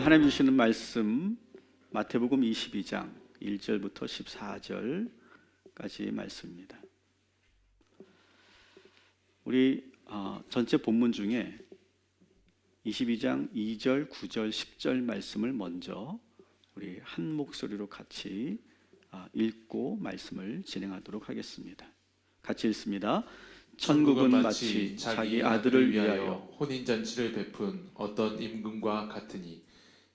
하나님 주시는 말씀 마태복음 22장 1절부터 14절까지 말씀입니다. 우리 전체 본문 중에 22장 2절, 9절, 10절 말씀을 먼저 우리 한 목소리로 같이 읽고 말씀을 진행하도록 하겠습니다. 같이 읽습니다. 천국은 마치 자기 아들을 위하여 혼인잔치를 베푼 어떤 임금과 같으니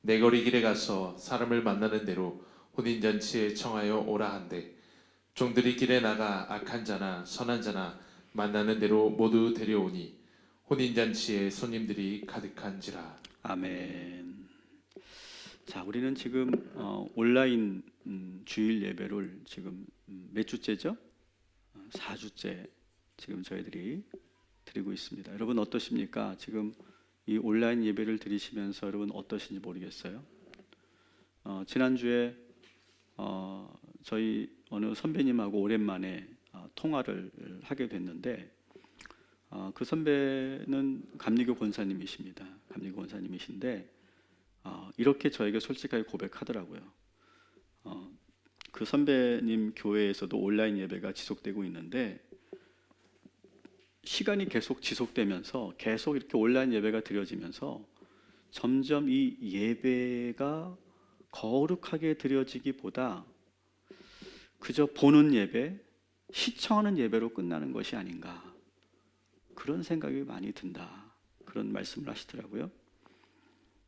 내 거리 길에 가서 사람을 만나는 대로 혼인잔치에 청하여 오라 한대 종들이 길에 나가 악한 자나 선한 자나 만나는 대로 모두 데려오니 혼인잔치에 손님들이 가득한지라. 아멘. 자, 우리는 지금 온라인 주일 예배를 지금 몇 주째죠? 4주째 지금 저희들이 드리고 있습니다. 여러분 어떠십니까? 지금 이 온라인 예배를 드리시면서 여러분 어떠신지 모르겠어요. 지난주에 저희 어느 선배님하고 오랜만에 통화를 하게 됐는데 그 선배는 감리교 권사님이십니다. 감리교 권사님이신데 이렇게 저에게 솔직하게 고백하더라고요. 그 선배님 교회에서도 온라인 예배가 지속되고 있는데 시간이 계속 지속되면서 계속 이렇게 온라인 예배가 드려지면서 점점 이 예배가 거룩하게 드려지기보다 그저 보는 예배, 시청하는 예배로 끝나는 것이 아닌가, 그런 생각이 많이 든다, 그런 말씀을 하시더라고요.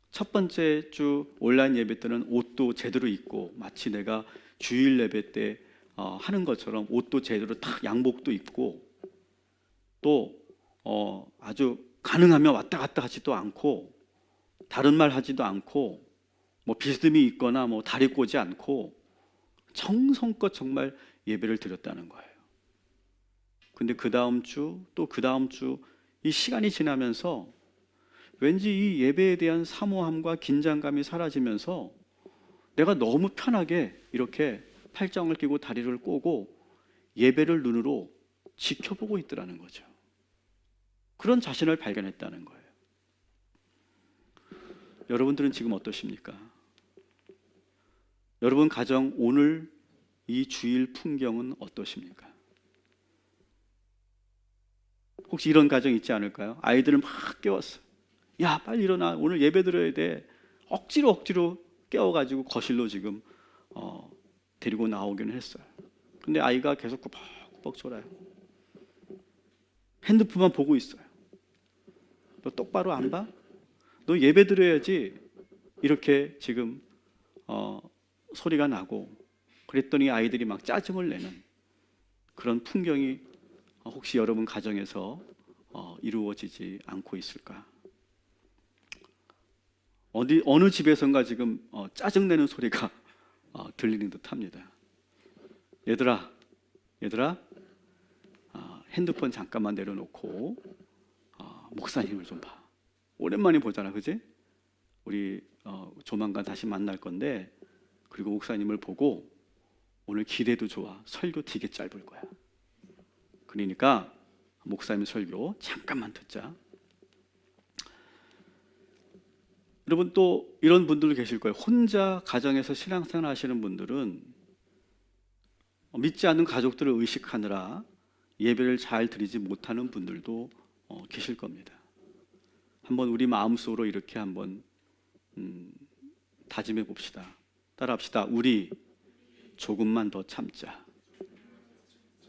첫 번째 주 온라인 예배 때는 옷도 제대로 입고 마치 내가 주일 예배 때 하는 것처럼 옷도 제대로 딱 양복도 입고 또 아주 가능하면 왔다 갔다 하지도 않고 다른 말 하지도 않고 뭐 비스듬히 있거나 뭐 다리 꼬지 않고 정성껏 정말 예배를 드렸다는 거예요. 근데 그 다음 주 또 그 다음 주 이 시간이 지나면서 왠지 이 예배에 대한 사모함과 긴장감이 사라지면서 내가 너무 편하게 이렇게 팔짱을 끼고 다리를 꼬고 예배를 눈으로 지켜보고 있더라는 거죠. 그런 자신을 발견했다는 거예요. 여러분들은 지금 어떠십니까? 여러분 가정 오늘 이 주일 풍경은 어떠십니까? 혹시 이런 가정 있지 않을까요? 아이들을 막 깨웠어요. 야, 빨리 일어나, 오늘 예배 드려야 돼. 억지로 깨워가지고 거실로 지금 데리고 나오기는 했어요. 근데 아이가 계속 꾸벅꾸벅 졸아요. 핸드폰만 보고 있어요. 너 똑바로 안 봐? 너 예배 드려야지. 이렇게 지금 소리가 나고, 그랬더니 아이들이 막 짜증을 내는 그런 풍경이 혹시 여러분 가정에서 이루어지지 않고 있을까? 어느 집에선가 지금 짜증내는 소리가 들리는 듯합니다. 얘들아, 핸드폰 잠깐만 내려놓고 목사님을 좀 봐. 오랜만에 보잖아, 그지? 우리 조만간 다시 만날 건데, 그리고 목사님을 보고 오늘 기대도 좋아. 설교 되게 짧을 거야. 그러니까 목사님 설교 잠깐만 듣자. 여러분 또 이런 분들 계실 거예요. 혼자 가정에서 신앙생활 하시는 분들은 믿지 않는 가족들을 의식하느라 예배를 잘 드리지 못하는 분들도 계실 겁니다. 한번 우리 마음속으로 이렇게 한번 다짐해 봅시다. 따라합시다. 우리 조금만 더 참자.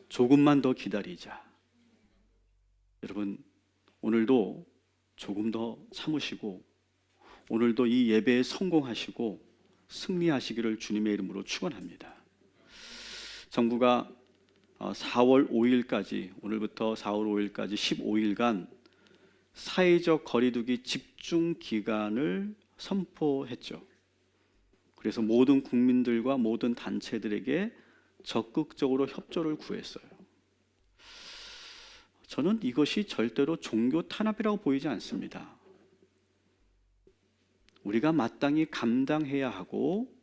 조금만 더 기다리자. 여러분 오늘도 조금 더 참으시고 오늘도 이 예배에 성공하시고 승리하시기를 주님의 이름으로 축원합니다. 정부가 4월 5일까지, 오늘부터 4월 5일까지 15일간 사회적 거리두기 집중 기간을 선포했죠. 그래서 모든 국민들과 모든 단체들에게 적극적으로 협조를 구했어요. 저는 이것이 절대로 종교 탄압이라고 보이지 않습니다. 우리가 마땅히 감당해야 하고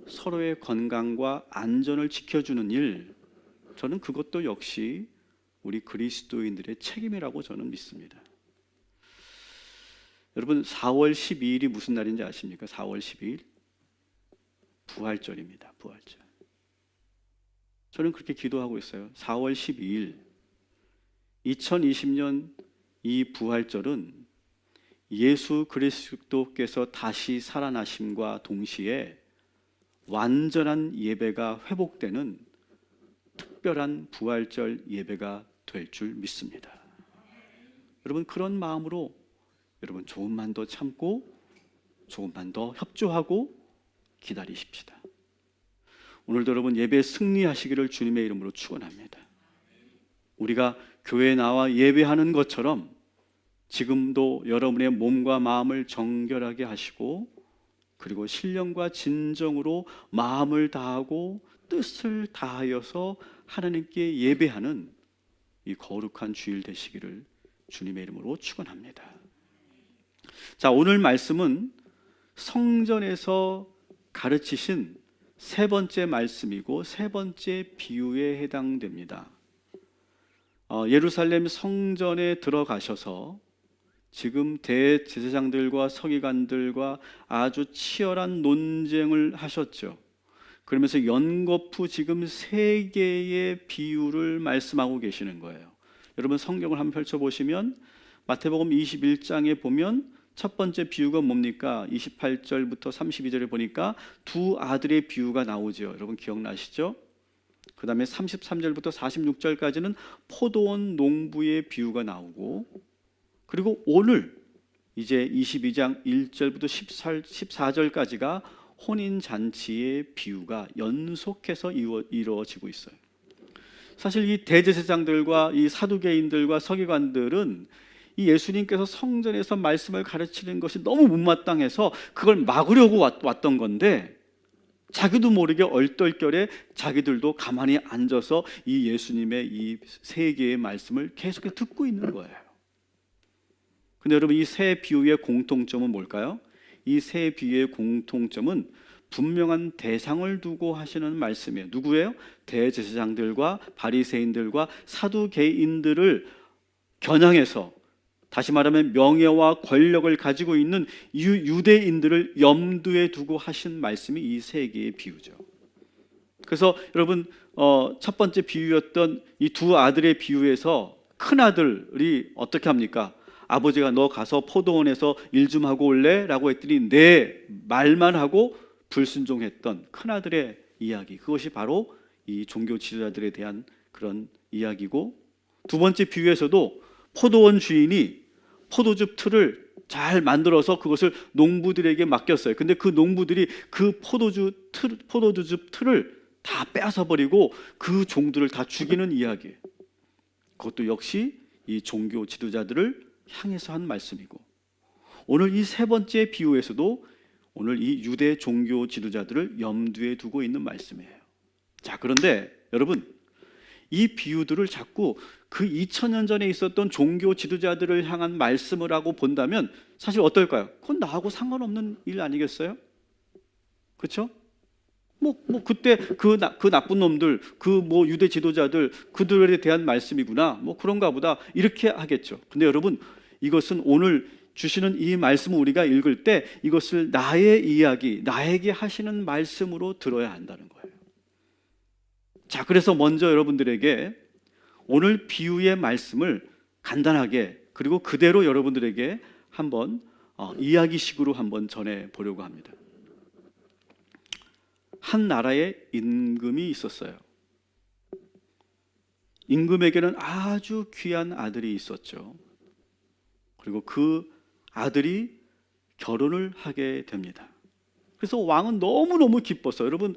서로의 건강과 안전을 지켜주는 일, 저는 그것도 역시 우리 그리스도인들의 책임이라고 저는 믿습니다. 여러분 4월 12일이 무슨 날인지 아십니까? 4월 12일 부활절입니다. 부활절. 저는 그렇게 기도하고 있어요. 4월 12일 2020년 이 부활절은 예수 그리스도께서 다시 살아나심과 동시에 완전한 예배가 회복되는 특별한 부활절 예배가 될 줄 믿습니다. 여러분 그런 마음으로 여러분 조금만 더 참고 조금만 더 협조하고 기다리십시다. 오늘도 여러분 예배에 승리하시기를 주님의 이름으로 축원합니다. 우리가 교회에 나와 예배하는 것처럼 지금도 여러분의 몸과 마음을 정결하게 하시고 그리고 신령과 진정으로 마음을 다하고 뜻을 다하여서 하나님께 예배하는 이 거룩한 주일 되시기를 주님의 이름으로 축원합니다. 자, 오늘 말씀은 성전에서 가르치신 세 번째 말씀이고 세 번째 비유에 해당됩니다. 예루살렘 성전에 들어가셔서 지금 대제사장들과 서기관들과 아주 치열한 논쟁을 하셨죠. 그러면서 연거푸 지금 세 개의 비유를 말씀하고 계시는 거예요. 여러분 성경을 한번 펼쳐보시면 마태복음 21장에 보면 첫 번째 비유가 뭡니까? 28절부터 32절에 보니까 두 아들의 비유가 나오죠. 여러분 기억나시죠? 그 다음에 33절부터 46절까지는 포도원 농부의 비유가 나오고 그리고 오늘 이제 22장 1절부터 14절까지가 혼인잔치의 비유가 연속해서 이루어지고 있어요. 사실 이 대제사장들과 이 사두개인들과 서기관들은 이 예수님께서 성전에서 말씀을 가르치는 것이 너무 못마땅해서 그걸 막으려고 왔던 건데 자기도 모르게 얼떨결에 자기들도 가만히 앉아서 이 예수님의 이 세 개의 말씀을 계속 듣고 있는 거예요. 근데 여러분 이 세 비유의 공통점은 뭘까요? 이 세 비유의 공통점은 분명한 대상을 두고 하시는 말씀이에요. 누구예요? 대제사장들과 바리새인들과 사두개인들을 겨냥해서 다시 말하면 명예와 권력을 가지고 있는 유대인들을 염두에 두고 하신 말씀이 이 세 개의 비유죠. 그래서 여러분 첫 번째 비유였던 이 두 아들의 비유에서 큰 아들이 어떻게 합니까? 아버지가 너 가서 포도원에서 일 좀 하고 올래? 라고 했더니 내 말만 하고 불순종했던 큰 아들의 이야기, 그것이 바로 이 종교 지도자들에 대한 그런 이야기고, 두 번째 비유에서도 포도원 주인이 포도즙 틀을 잘 만들어서 그것을 농부들에게 맡겼어요. 근데 그 농부들이 그 포도즙 틀을 다 빼앗아 버리고 그 종들을 다 죽이는 이야기예요. 그것도 역시 이 종교 지도자들을 향해서 한 말씀이고, 오늘 이 세 번째 비유에서도 오늘 이 유대 종교 지도자들을 염두에 두고 있는 말씀이에요. 자, 그런데 여러분 이 비유들을 자꾸 그 2000년 전에 있었던 종교 지도자들을 향한 말씀을 하고 본다면 사실 어떨까요? 그건 나하고 상관없는 일 아니겠어요? 그렇죠? 뭐 그때 그 나쁜 놈들, 그 유대 지도자들, 그들에 대한 말씀이구나, 그런가 보다 이렇게 하겠죠. 근데 여러분 이것은 오늘 주시는 이 말씀을 우리가 읽을 때 이것을 나의 이야기, 나에게 하시는 말씀으로 들어야 한다는 거예요. 자, 그래서 먼저 여러분들에게 오늘 비유의 말씀을 간단하게 그리고 그대로 여러분들에게 한번 이야기식으로 한번 전해 보려고 합니다. 한 나라에 임금이 있었어요. 임금에게는 아주 귀한 아들이 있었죠. 그리고 그 아들이 결혼을 하게 됩니다. 그래서 왕은 너무너무 기뻤어요. 여러분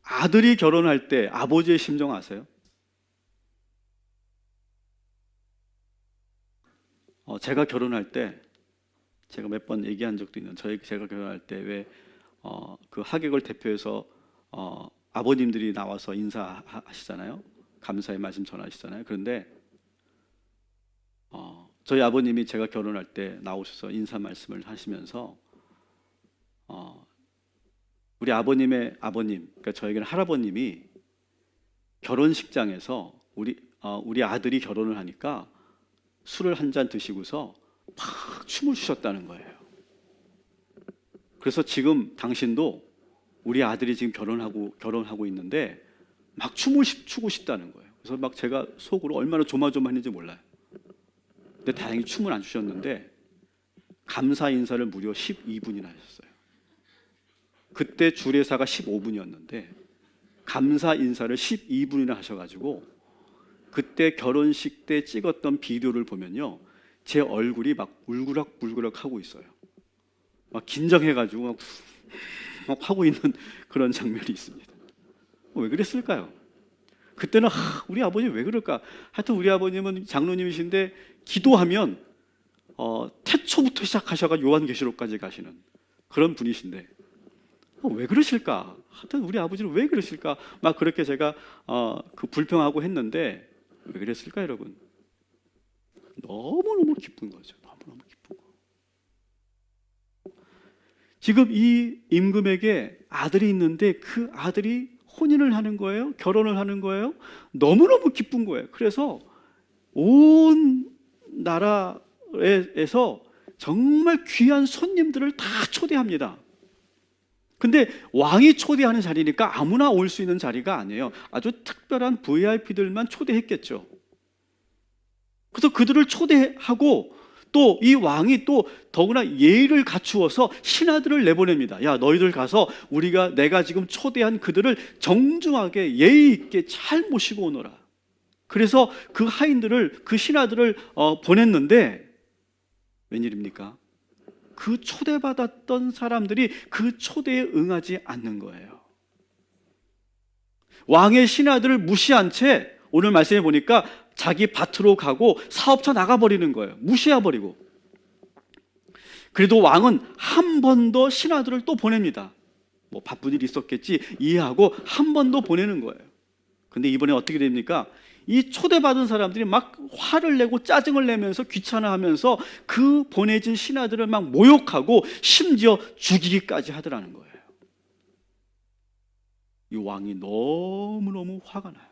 아들이 결혼할 때 아버지의 심정 아세요? 제가 결혼할 때 제가 몇 번 얘기한 적도 있는, 제가 결혼할 때 왜 그 하객을 대표해서 아버님들이 나와서 인사하시잖아요. 감사의 말씀 전하시잖아요. 그런데 저희 아버님이 제가 결혼할 때 나오셔서 인사 말씀을 하시면서 우리 아버님의 아버님, 그러니까 저에게는 할아버님이 결혼식장에서 우리 아들이 결혼을 하니까 술을 한 잔 드시고서 막 춤을 추셨다는 거예요. 그래서 지금 당신도 우리 아들이 지금 결혼하고 있는데 막 춤을 추고 싶다는 거예요. 그래서 막 제가 속으로 얼마나 조마조마했는지 몰라요. 근데 다행히 춤을 안 추셨는데 감사 인사를 무려 12분이나 하셨어요. 그때 주례사가 15분이었는데 감사 인사를 12분이나 하셔가지고 그때 결혼식 때 찍었던 비디오를 보면요, 제 얼굴이 막 울그락불그락 하고 있어요. 막 긴장해가지고 막 하고 있는 그런 장면이 있습니다. 왜 그랬을까요? 그때는 우리 아버지 왜 그럴까? 하여튼 우리 아버님은 장로님이신데 기도하면 태초부터 시작하셔가 요한계시록까지 가시는 그런 분이신데 왜 그러실까? 하여튼 우리 아버지는 왜 그러실까? 막 그렇게 제가 그 불평하고 했는데 왜 그랬을까, 여러분? 너무너무 기쁜 거죠. 너무너무 기쁜 거. 지금 이 임금에게 아들이 있는데 그 아들이 혼인을 하는 거예요. 결혼을 하는 거예요. 너무너무 기쁜 거예요. 그래서 온 나라에서 정말 귀한 손님들을 다 초대합니다. 근데 왕이 초대하는 자리니까 아무나 올 수 있는 자리가 아니에요. 아주 특별한 VIP들만 초대했겠죠. 그래서 그들을 초대하고 또 이 왕이 또 더구나 예의를 갖추어서 신하들을 내보냅니다. 야, 너희들 가서 내가 지금 초대한 그들을 정중하게 예의 있게 잘 모시고 오너라. 그래서 그 하인들을, 그 신하들을 보냈는데 웬일입니까? 그 초대받았던 사람들이 그 초대에 응하지 않는 거예요. 왕의 신하들을 무시한 채 오늘 말씀해 보니까 자기 밭으로 가고 사업차 나가버리는 거예요. 무시해버리고. 그래도 왕은 한 번 더 신하들을 또 보냅니다. 뭐 바쁜 일이 있었겠지 이해하고 한 번 더 보내는 거예요. 근데 이번에 어떻게 됩니까? 이 초대받은 사람들이 막 화를 내고 짜증을 내면서 귀찮아하면서 그 보내진 신하들을 막 모욕하고 심지어 죽이기까지 하더라는 거예요. 이 왕이 너무너무 화가 나요.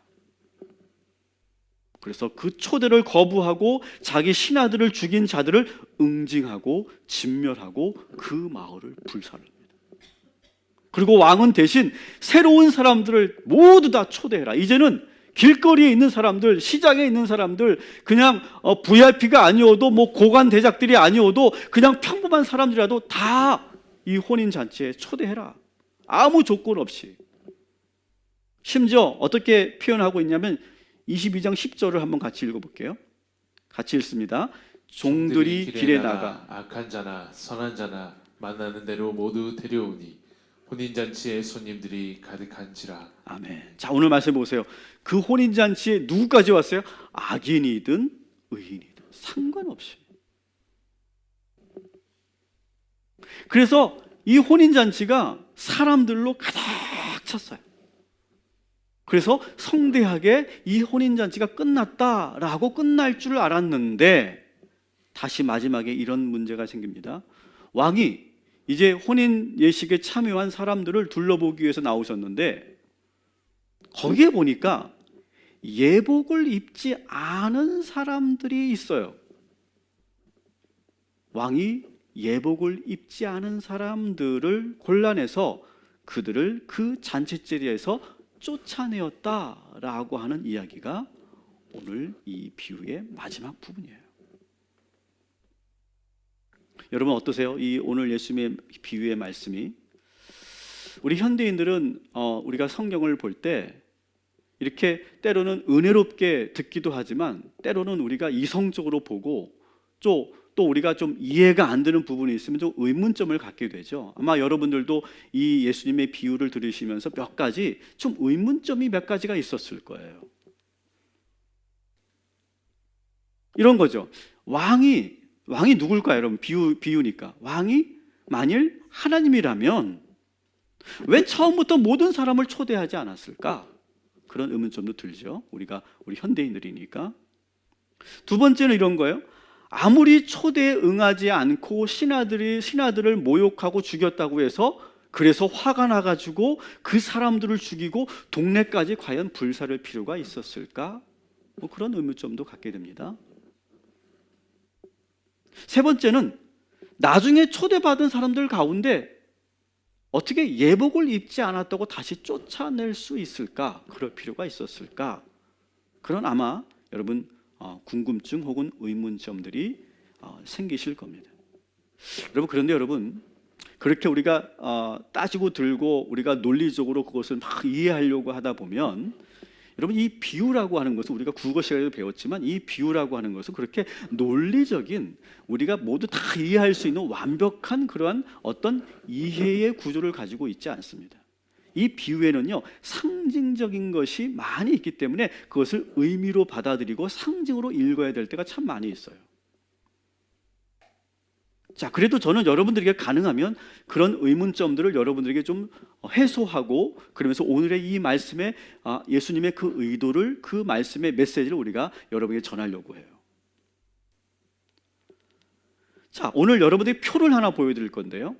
그래서 그 초대를 거부하고 자기 신하들을 죽인 자들을 응징하고 진멸하고 그 마을을 불살합니다. 그리고 왕은 대신 새로운 사람들을 모두 다 초대해라. 이제는 길거리에 있는 사람들, 시장에 있는 사람들, 그냥 VIP가 아니어도 뭐 고관 대작들이 아니어도 그냥 평범한 사람들이라도 다 이 혼인잔치에 초대해라. 아무 조건 없이. 심지어 어떻게 표현하고 있냐면 22장 10절을 한번 같이 읽어볼게요. 같이 읽습니다. 종들이 길에 나가 악한 자나 선한 자나 만나는 대로 모두 데려오니 혼인잔치에 손님들이 가득한지라. 아멘. 자, 오늘 말씀 보세요. 그 혼인잔치에 누구까지 왔어요? 악인이든 의인이든 상관없이. 그래서 이 혼인잔치가 사람들로 가득 찼어요. 그래서 성대하게 이 혼인잔치가 끝났다라고 끝날 줄 알았는데 다시 마지막에 이런 문제가 생깁니다. 왕이 이제 혼인 예식에 참여한 사람들을 둘러보기 위해서 나오셨는데 거기에 보니까 예복을 입지 않은 사람들이 있어요. 왕이 예복을 입지 않은 사람들을 골라내서 그들을 그 잔치자리에서 쫓아내었다라고 하는 이야기가 오늘 이 비유의 마지막 부분이에요. 여러분 어떠세요? 이 오늘 예수님의 비유의 말씀이 우리 현대인들은 우리가 성경을 볼 때 이렇게 때로는 은혜롭게 듣기도 하지만 때로는 우리가 이성적으로 보고 또 우리가 좀 이해가 안 되는 부분이 있으면 좀 의문점을 갖게 되죠. 아마 여러분들도 이 예수님의 비유를 들으시면서 몇 가지 좀 의문점이 몇 가지가 있었을 거예요. 이런 거죠. 왕이 누굴까요, 여러분? 비유니까. 왕이 만일 하나님이라면 왜 처음부터 모든 사람을 초대하지 않았을까? 그런 의문점도 들죠. 우리 현대인들이니까. 두 번째는 이런 거예요. 아무리 초대에 응하지 않고 신하들을 모욕하고 죽였다고 해서 그래서 화가 나가지고 그 사람들을 죽이고 동네까지 과연 불사를 필요가 있었을까? 뭐 그런 의문점도 갖게 됩니다. 세 번째는 나중에 초대받은 사람들 가운데 어떻게 예복을 입지 않았다고 다시 쫓아낼 수 있을까? 그럴 필요가 있었을까? 그런 아마 여러분 궁금증 혹은 의문점들이 생기실 겁니다. 여러분, 그런데 여러분, 그렇게 우리가 따지고 들고 우리가 논리적으로 그것을 막 이해하려고 하다 보면, 여러분, 이 비유라고 하는 것은 우리가 국어 시간에도 배웠지만, 이 비유라고 하는 것은 그렇게 논리적인, 우리가 모두 다 이해할 수 있는 완벽한 그러한 어떤 이해의 구조를 가지고 있지 않습니다. 이 비유에는요, 상징적인 것이 많이 있기 때문에 그것을 의미로 받아들이고 상징으로 읽어야 될 때가 참 많이 있어요. 자, 그래도 저는 여러분들에게 가능하면 그런 의문점들을 여러분들에게 좀 해소하고, 그러면서 오늘의 이 말씀에 예수님의 그 의도를, 그 말씀의 메시지를 우리가 여러분에게 전하려고 해요. 자, 오늘 여러분들이 표를 하나 보여드릴 건데요,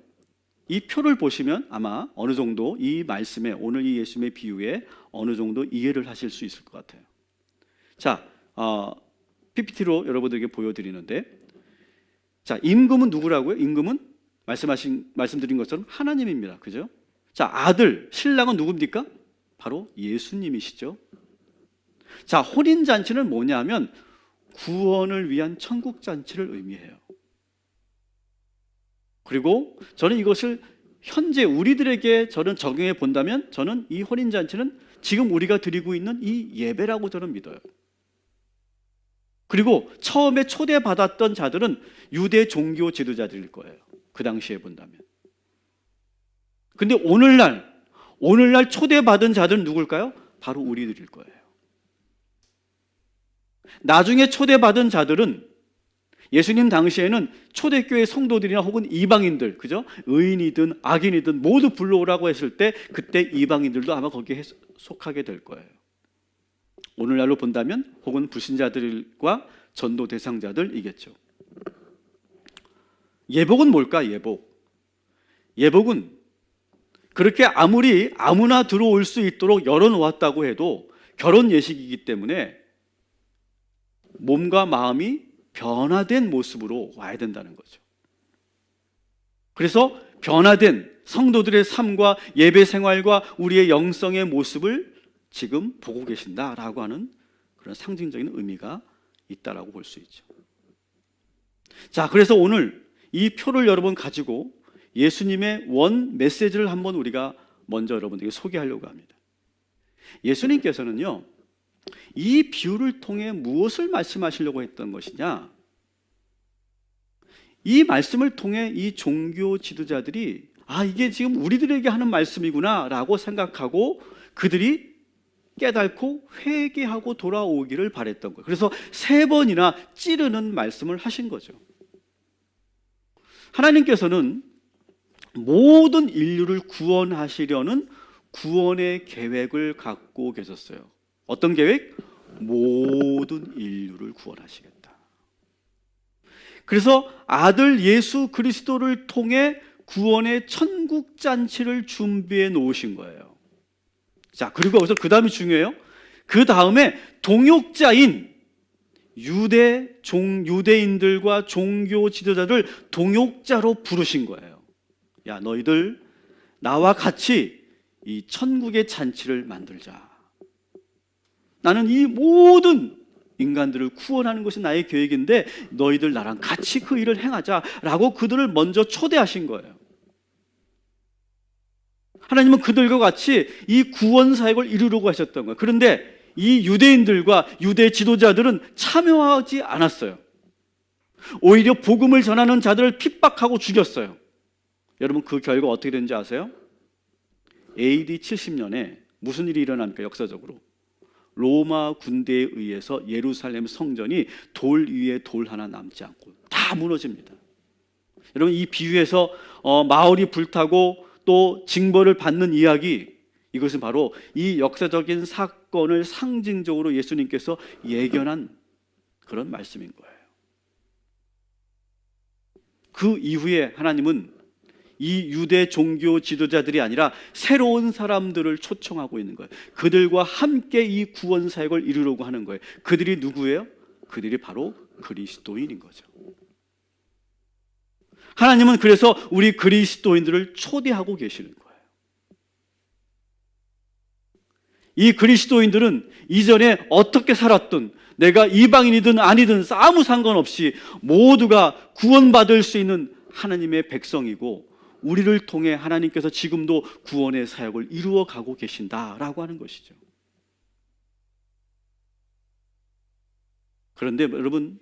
이 표를 보시면 아마 어느 정도 이 말씀에, 오늘 이 예수님의 비유에 어느 정도 이해를 하실 수 있을 것 같아요. 자, PPT로 여러분들에게 보여드리는데, 자, 임금은 누구라고요? 임금은 말씀드린 것처럼 하나님입니다. 그죠? 자, 아들, 신랑은 누굽니까? 바로 예수님이시죠. 자, 혼인잔치는 뭐냐면 구원을 위한 천국잔치를 의미해요. 그리고 저는 이것을 현재 우리들에게 저는 적용해 본다면, 저는 이 혼인잔치는 지금 우리가 드리고 있는 이 예배라고 저는 믿어요. 그리고 처음에 초대받았던 자들은 유대 종교 지도자들일 거예요. 그 당시에 본다면. 근데 오늘날 초대받은 자들은 누굴까요? 바로 우리들일 거예요. 나중에 초대받은 자들은, 예수님 당시에는 초대교회 성도들이나 혹은 이방인들, 그죠? 의인이든 악인이든 모두 불러오라고 했을 때, 그때 이방인들도 아마 거기에 속하게 될 거예요. 오늘날로 본다면 혹은 불신자들과 전도 대상자들이겠죠. 예복은 뭘까? 예복은 그렇게 아무리 아무나 들어올 수 있도록 열어놓았다고 해도 결혼 예식이기 때문에 몸과 마음이 변화된 모습으로 와야 된다는 거죠. 그래서 변화된 성도들의 삶과 예배 생활과 우리의 영성의 모습을 지금 보고 계신다라고 하는 그런 상징적인 의미가 있다라고 볼 수 있죠. 자, 그래서 오늘 이 표를 여러분 가지고 예수님의 원 메시지를 한번 우리가 먼저 여러분들에게 소개하려고 합니다. 예수님께서는요, 이 비유를 통해 무엇을 말씀하시려고 했던 것이냐? 이 말씀을 통해 이 종교 지도자들이 이게 지금 우리들에게 하는 말씀이구나 라고 생각하고 그들이 깨닫고 회개하고 돌아오기를 바랬던 거예요. 그래서 3번이나 찌르는 말씀을 하신 거죠. 하나님께서는 모든 인류를 구원하시려는 구원의 계획을 갖고 계셨어요. 어떤 계획? 모든 인류를 구원하시겠다. 그래서 아들 예수 그리스도를 통해 구원의 천국 잔치를 준비해 놓으신 거예요. 자, 그리고 여기서 그 다음이 중요해요. 그 다음에 동역자인 유대인들과 종교 지도자들 동역자로 부르신 거예요. 야, 너희들 나와 같이 이 천국의 잔치를 만들자. 나는 이 모든 인간들을 구원하는 것이 나의 계획인데 너희들 나랑 같이 그 일을 행하자라고 그들을 먼저 초대하신 거예요. 하나님은 그들과 같이 이 구원 사역을 이루려고 하셨던 거예요. 그런데 이 유대인들과 유대 지도자들은 참여하지 않았어요. 오히려 복음을 전하는 자들을 핍박하고 죽였어요. 여러분, 그 결과 어떻게 된지 아세요? AD 70년에 무슨 일이 일어납니까? 역사적으로 로마 군대에 의해서 예루살렘 성전이 돌 위에 돌 하나 남지 않고 다 무너집니다. 여러분, 이 비유에서 마을이 불타고 또 징벌을 받는 이야기, 이것은 바로 이 역사적인 사건을 상징적으로 예수님께서 예견한 그런 말씀인 거예요. 그 이후에 하나님은 이 유대 종교 지도자들이 아니라 새로운 사람들을 초청하고 있는 거예요. 그들과 함께 이 구원 사역을 이루려고 하는 거예요. 그들이 누구예요? 그들이 바로 그리스도인인 거죠. 하나님은 그래서 우리 그리스도인들을 초대하고 계시는 거예요. 이 그리스도인들은 이전에 어떻게 살았든 내가 이방인이든 아니든 아무 상관없이 모두가 구원받을 수 있는 하나님의 백성이고 우리를 통해 하나님께서 지금도 구원의 사역을 이루어가고 계신다라고 하는 것이죠. 그런데 여러분,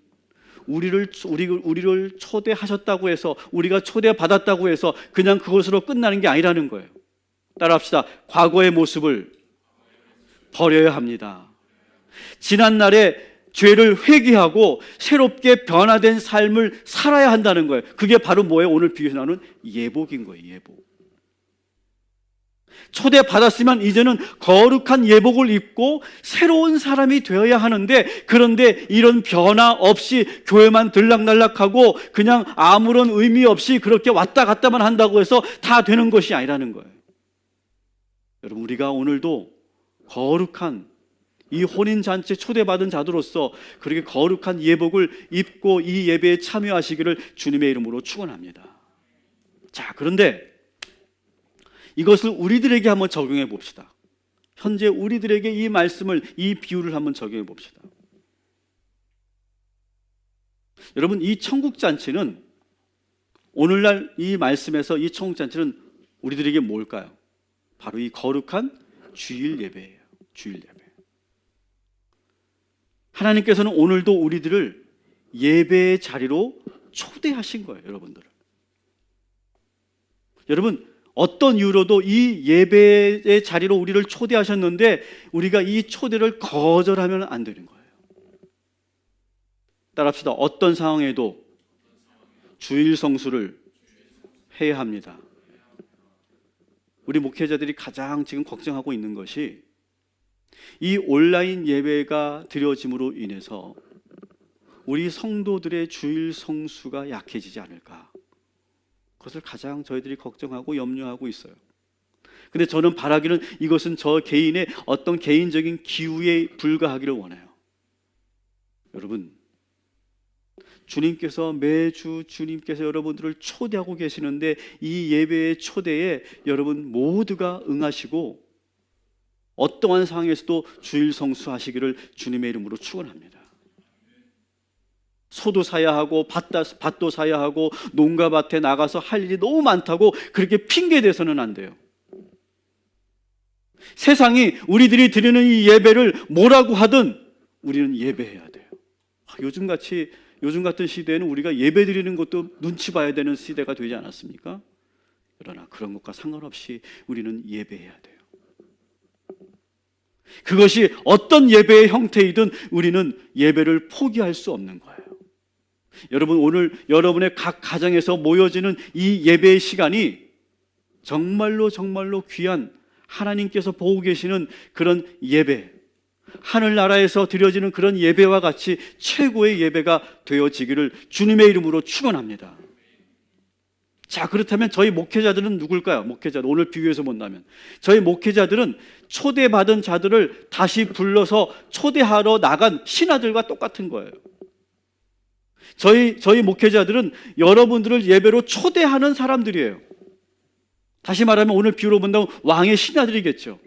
우리를 초대하셨다고 해서, 우리가 초대받았다고 해서 그냥 그것으로 끝나는 게 아니라는 거예요. 따라합시다. 과거의 모습을 버려야 합니다. 지난날의 죄를 회개하고 새롭게 변화된 삶을 살아야 한다는 거예요. 그게 바로 뭐예요? 오늘 비유에서 나오는 예복인 거예요. 예복. 초대받았으면 이제는 거룩한 예복을 입고 새로운 사람이 되어야 하는데, 그런데 이런 변화 없이 교회만 들락날락하고 그냥 아무런 의미 없이 그렇게 왔다 갔다만 한다고 해서 다 되는 것이 아니라는 거예요. 여러분, 우리가 오늘도 거룩한 이 혼인잔치에 초대받은 자들로서 그렇게 거룩한 예복을 입고 이 예배에 참여하시기를 주님의 이름으로 축원합니다. 자, 그런데 이것을 우리들에게 한번 적용해 봅시다. 현재 우리들에게 이 말씀을, 이 비유를 한번 적용해 봅시다. 여러분, 이 천국잔치는, 오늘날 이 말씀에서 이 천국잔치는 우리들에게 뭘까요? 바로 이 거룩한 주일 예배예요. 주일 예배. 하나님께서는 오늘도 우리들을 예배의 자리로 초대하신 거예요, 여러분들을. 여러분, 어떤 이유로도 이 예배의 자리로 우리를 초대하셨는데 우리가 이 초대를 거절하면 안 되는 거예요. 따라합시다. 어떤 상황에도 주일 성수를 해야 합니다. 우리 목회자들이 가장 지금 걱정하고 있는 것이 이 온라인 예배가 드려짐으로 인해서 우리 성도들의 주일 성수가 약해지지 않을까, 그것을 가장 저희들이 걱정하고 염려하고 있어요. 근데 저는 바라기는 이것은 저 개인의 어떤 개인적인 기우에 불과하기를 원해요. 여러분, 주님께서 매주 주님께서 여러분들을 초대하고 계시는데 이 예배의 초대에 여러분 모두가 응하시고 어떠한 상황에서도 주일 성수하시기를 주님의 이름으로 축원합니다. 소도 사야 하고 밭도 사야 하고 농가 밭에 나가서 할 일이 너무 많다고 그렇게 핑계대서는 안 돼요. 세상이 우리들이 드리는 이 예배를 뭐라고 하든 우리는 예배해야 돼요. 요즘 같은 시대에는 우리가 예배 드리는 것도 눈치 봐야 되는 시대가 되지 않았습니까? 그러나 그런 것과 상관없이 우리는 예배해야 돼요. 그것이 어떤 예배의 형태이든 우리는 예배를 포기할 수 없는 거예요. 여러분, 오늘 여러분의 각 가정에서 모여지는 이 예배의 시간이 정말로 귀한, 하나님께서 보고 계시는 그런 예배, 하늘나라에서 드려지는 그런 예배와 같이 최고의 예배가 되어지기를 주님의 이름으로 축원합니다. 자, 그렇다면 저희 목회자들은 누굴까요? 목회자들, 오늘 비유해서 본다면 저희 목회자들은 초대받은 자들을 다시 불러서 초대하러 나간 신하들과 똑같은 거예요. 저희 목회자들은 여러분들을 예배로 초대하는 사람들이에요. 다시 말하면 오늘 비유로 본다면 왕의 신하들이겠죠.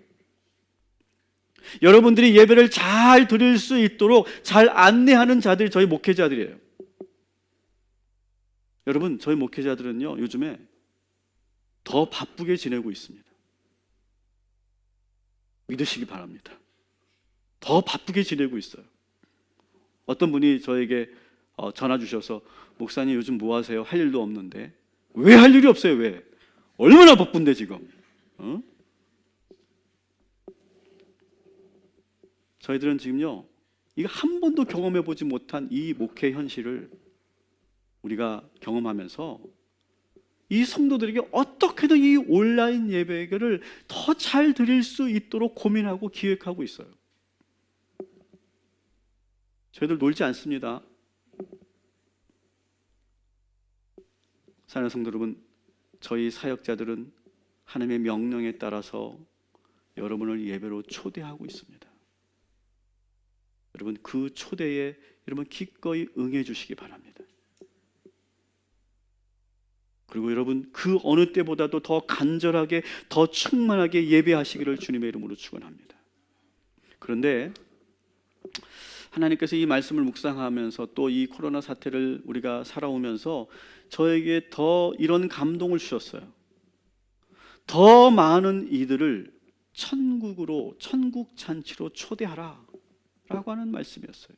여러분들이 예배를 잘 드릴 수 있도록 잘 안내하는 자들이 저희 목회자들이에요. 여러분, 저희 목회자들은요, 요즘에 더 바쁘게 지내고 있습니다. 믿으시기 바랍니다. 더 바쁘게 지내고 있어요. 어떤 분이 저에게 전화 주셔서, 목사님 요즘 뭐 하세요? 할 일도 없는데. 왜 할 일이 없어요? 왜? 얼마나 바쁜데 지금? 저희들은 지금요, 이거 한 번도 경험해 보지 못한 이 목회 현실을 우리가 경험하면서 이 성도들에게 어떻게든 이 온라인 예배를 더 잘 드릴 수 있도록 고민하고 기획하고 있어요. 저희들 놀지 않습니다. 사랑하는 성도 여러분, 저희 사역자들은 하나님의 명령에 따라서 여러분을 예배로 초대하고 있습니다. 여러분, 그 초대에 여러분 기꺼이 응해 주시기 바랍니다. 그리고 여러분 그 어느 때보다도 더 간절하게 더 충만하게 예배하시기를 주님의 이름으로 축원합니다. 그런데 하나님께서 이 말씀을 묵상하면서 또 이 코로나 사태를 우리가 살아오면서 저에게 더 이런 감동을 주셨어요. 더 많은 이들을 천국으로, 천국 잔치로 초대하라 라고 하는 말씀이었어요.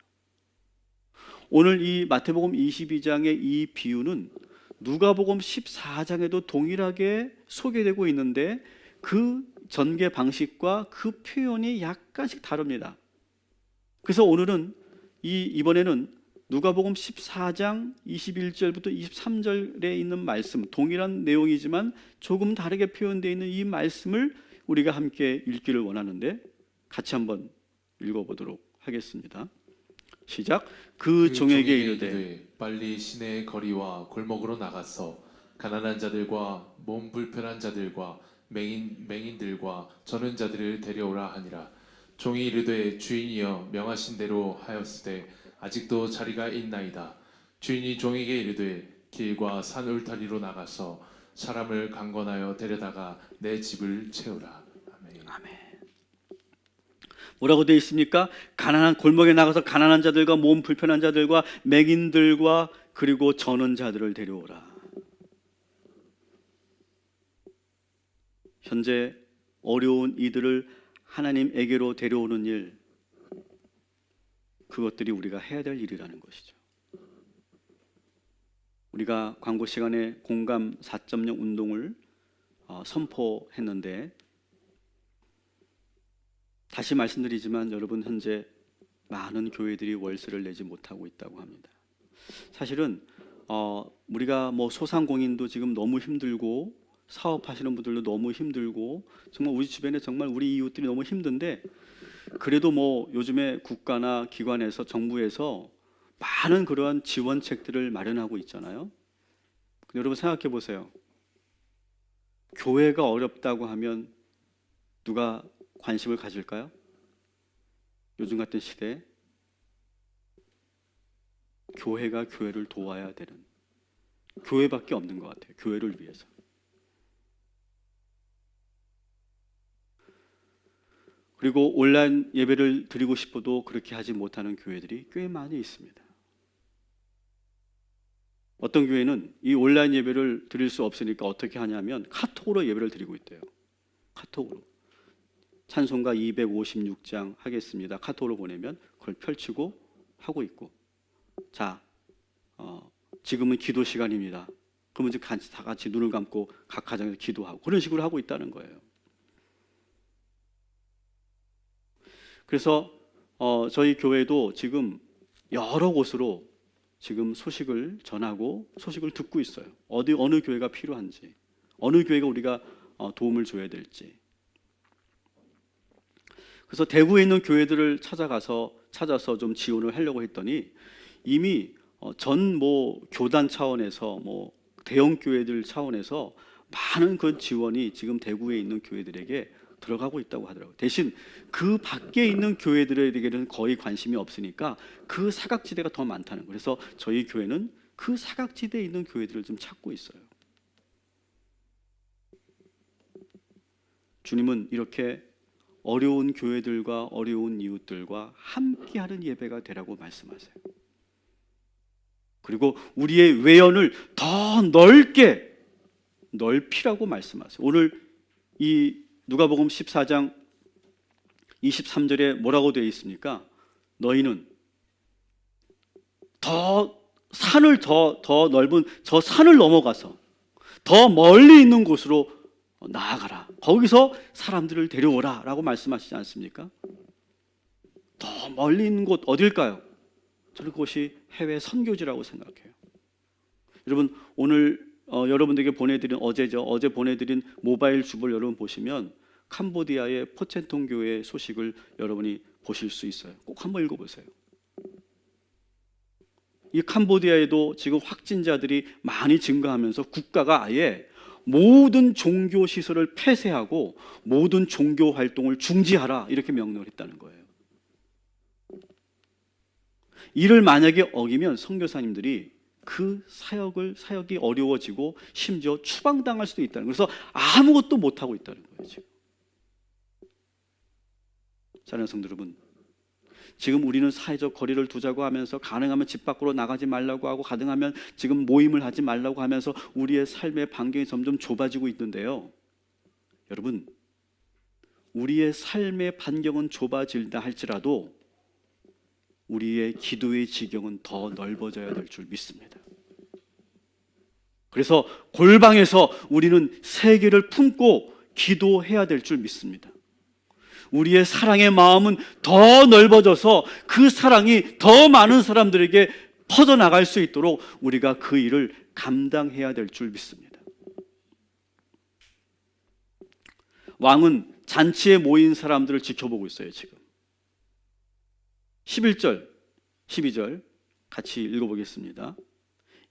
오늘 이 마태복음 22장의 이 비유는 누가복음 14장에도 동일하게 소개되고 있는데 그 전개 방식과 그 표현이 약간씩 다릅니다. 그래서 오늘은 이번에는 누가복음 14장 21절부터 23절에 있는 말씀, 동일한 내용이지만 조금 다르게 표현되어 있는 이 말씀을 우리가 함께 읽기를 원하는데 같이 한번 읽어보도록 하겠습니다. 시작. 그 종에게 이르되 빨리 시내의 거리와 골목으로 나가서 가난한 자들과 몸 불편한 자들과 맹인들과 저는 자들을 데려오라 하니라. 종이 이르되 주인이여 명하신 대로 하였으되 아직도 자리가 있나이다. 주인이 종에게 이르되 길과 산 울타리로 나가서 사람을 강권하여 데려다가 내 집을 채우라. 아멘. 아멘. 뭐라고 되어 있습니까? 가난한 골목에 나가서 가난한 자들과 몸 불편한 자들과 맹인들과 그리고 저는 자들을 데려오라. 현재 어려운 이들을 하나님에게로 데려오는 일, 그것들이 우리가 해야 될 일이라는 것이죠. 우리가 광고 시간에 공감 4.0 운동을 선포했는데 다시 말씀드리지만 여러분 현재 많은 교회들이 월세를 내지 못하고 있다고 합니다. 사실은 우리가 뭐 소상공인도 지금 너무 힘들고 사업하시는 분들도 너무 힘들고 정말 우리 주변에 정말 우리 이웃들이 너무 힘든데 그래도 뭐 요즘에 국가나 기관에서 정부에서 많은 그러한 지원책들을 마련하고 있잖아요. 근데 여러분 생각해 보세요. 교회가 어렵다고 하면 누가 관심을 가질까요? 요즘 같은 시대에 교회가 교회를 도와야 되는 교회밖에 없는 것 같아요. 교회를 위해서. 그리고 온라인 예배를 드리고 싶어도 그렇게 하지 못하는 교회들이 꽤 많이 있습니다. 어떤 교회는 이 온라인 예배를 드릴 수 없으니까 어떻게 하냐면 카톡으로 예배를 드리고 있대요. 카톡으로. 찬송가 256장 하겠습니다. 카톡으로 보내면 그걸 펼치고 하고 있고, 자, 지금은 기도 시간입니다. 그러면 이제 다 같이 눈을 감고 각 가정에서 기도하고 그런 식으로 하고 있다는 거예요. 그래서 저희 교회도 지금 여러 곳으로 지금 소식을 전하고 소식을 듣고 있어요. 어느 교회가 필요한지, 어느 교회가 우리가 도움을 줘야 될지. 그래서 대구에 있는 교회들을 찾아서 좀 지원을 하려고 했더니 이미 전 교단 차원에서 대형 교회들 차원에서 많은 그 지원이 지금 대구에 있는 교회들에게 들어가고 있다고 하더라고요. 대신 그 밖에 있는 교회들에게는 거의 관심이 없으니까 그 사각지대가 더 많다는 거예요. 그래서 저희 교회는 그 사각지대에 있는 교회들을 좀 찾고 있어요. 주님은 이렇게 어려운 교회들과 어려운 이웃들과 함께하는 예배가 되라고 말씀하세요. 그리고 우리의 외연을 더 넓히라고 말씀하세요. 오늘 이 누가복음 14장 23절에 뭐라고 되어 있습니까? 너희는 산을 더 넓은 저 산을 넘어가서 더 멀리 있는 곳으로 나아가라. 거기서 사람들을 데려오라 라고 말씀하시지 않습니까? 더 멀리 있는 곳 어딜까요? 저는 그것이 해외 선교지라고 생각해요. 여러분 오늘 여러분들에게 보내드린 어제 보내드린 모바일 주보를 여러분 보시면 캄보디아의 포첸통 교회 소식을 여러분이 보실 수 있어요. 꼭 한번 읽어보세요. 이 캄보디아에도 지금 확진자들이 많이 증가하면서 국가가 아예 모든 종교 시설을 폐쇄하고 모든 종교 활동을 중지하라 이렇게 명령을 했다는 거예요. 이를 만약에 어기면 선교사님들이 그 사역이 어려워지고 심지어 추방당할 수도 있다는 거예요. 그래서 아무것도 못하고 있다는 거예요. 지금. 사랑하는 성도 여러분, 지금 우리는 사회적 거리를 두자고 하면서 가능하면 집 밖으로 나가지 말라고 하고 가능하면 지금 모임을 하지 말라고 하면서 우리의 삶의 반경이 점점 좁아지고 있는데요. 여러분, 우리의 삶의 반경은 좁아질다 할지라도 우리의 기도의 지경은 더 넓어져야 될 줄 믿습니다. 그래서 골방에서 우리는 세계를 품고 기도해야 될 줄 믿습니다. 우리의 사랑의 마음은 더 넓어져서 그 사랑이 더 많은 사람들에게 퍼져나갈 수 있도록 우리가 그 일을 감당해야 될 줄 믿습니다. 왕은 잔치에 모인 사람들을 지켜보고 있어요. 지금 11절, 12절 같이 읽어보겠습니다.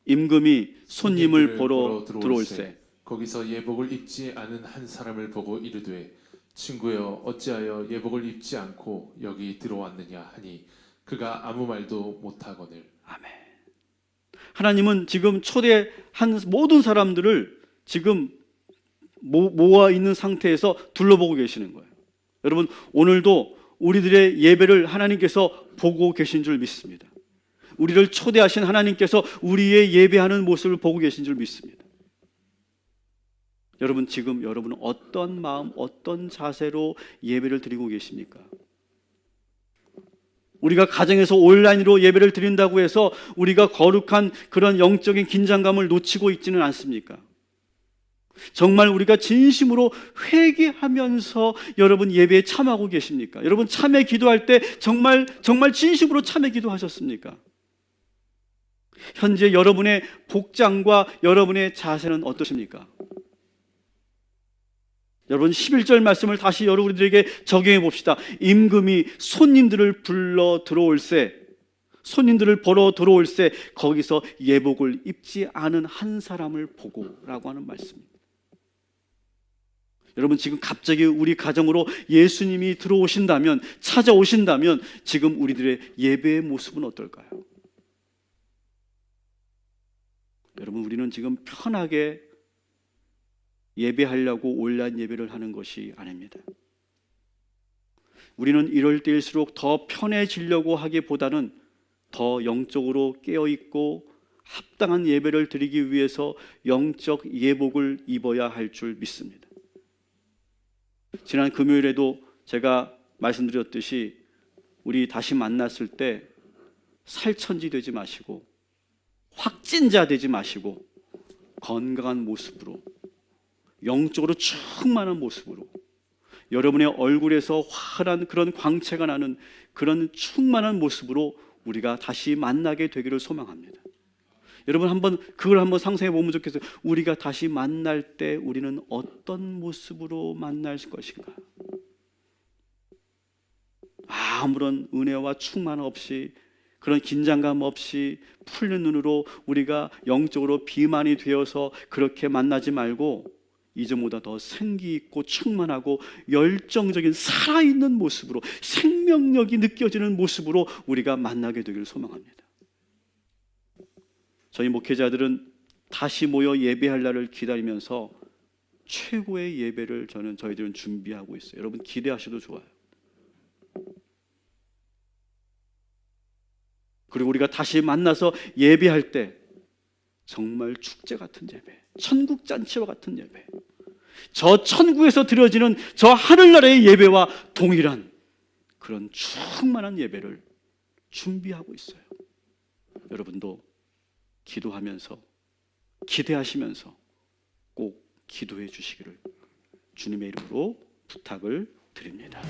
임금이 손님을 보러 들어올세 거기서 예복을 입지 않은 한 사람을 보고 이르되 친구여 어찌하여 예복을 입지 않고 여기 들어왔느냐 하니 그가 아무 말도 못하거늘. 아멘. 하나님은 지금 초대한 모든 사람들을 지금 모아 있는 상태에서 둘러보고 계시는 거예요. 여러분, 오늘도 우리들의 예배를 하나님께서 보고 계신 줄 믿습니다. 우리를 초대하신 하나님께서 우리의 예배하는 모습을 보고 계신 줄 믿습니다. 여러분, 지금 여러분은 어떤 마음, 어떤 자세로 예배를 드리고 계십니까? 우리가 가정에서 온라인으로 예배를 드린다고 해서 우리가 거룩한 그런 영적인 긴장감을 놓치고 있지는 않습니까? 정말 우리가 진심으로 회개하면서 여러분 예배에 참여하고 계십니까? 여러분 참회 기도할 때 정말 진심으로 참회 기도하셨습니까? 현재 여러분의 복장과 여러분의 자세는 어떠십니까? 여러분 11절 말씀을 다시 여러분들에게 적용해 봅시다. 임금이 손님들을 불러 들어올세, 손님들을 보러 들어올세 거기서 예복을 입지 않은 한 사람을 보고라고 하는 말씀입니다. 여러분 지금 갑자기 우리 가정으로 예수님이 들어오신다면, 찾아오신다면 지금 우리들의 예배의 모습은 어떨까요? 여러분 우리는 지금 편하게 예배하려고 온라인 예배를 하는 것이 아닙니다. 우리는 이럴 때일수록 더 편해지려고 하기보다는 더 영적으로 깨어있고 합당한 예배를 드리기 위해서 영적 예복을 입어야 할 줄 믿습니다. 지난 금요일에도 제가 말씀드렸듯이 우리 다시 만났을 때 살천지 되지 마시고 확진자 되지 마시고 건강한 모습으로 영적으로 충만한 모습으로 여러분의 얼굴에서 환한 그런 광채가 나는 그런 충만한 모습으로 우리가 다시 만나게 되기를 소망합니다. 여러분 그걸 한번 상상해 보면 좋겠어요. 우리가 다시 만날 때 우리는 어떤 모습으로 만날 것인가? 아무런 은혜와 충만 없이 그런 긴장감 없이 풀린 눈으로 우리가 영적으로 비만이 되어서 그렇게 만나지 말고 이전보다 더 생기 있고 충만하고 열정적인 살아있는 모습으로 생명력이 느껴지는 모습으로 우리가 만나게 되기를 소망합니다. 저희 목회자들은 다시 모여 예배할 날을 기다리면서 최고의 예배를 저희들은 준비하고 있어요. 여러분 기대하셔도 좋아요. 그리고 우리가 다시 만나서 예배할 때 정말 축제 같은 예배, 천국 잔치와 같은 예배, 저 천국에서 드려지는 저 하늘나라의 예배와 동일한 그런 충만한 예배를 준비하고 있어요. 여러분도 기도하면서 기대하시면서 꼭 기도해 주시기를 주님의 이름으로 부탁을 드립니다.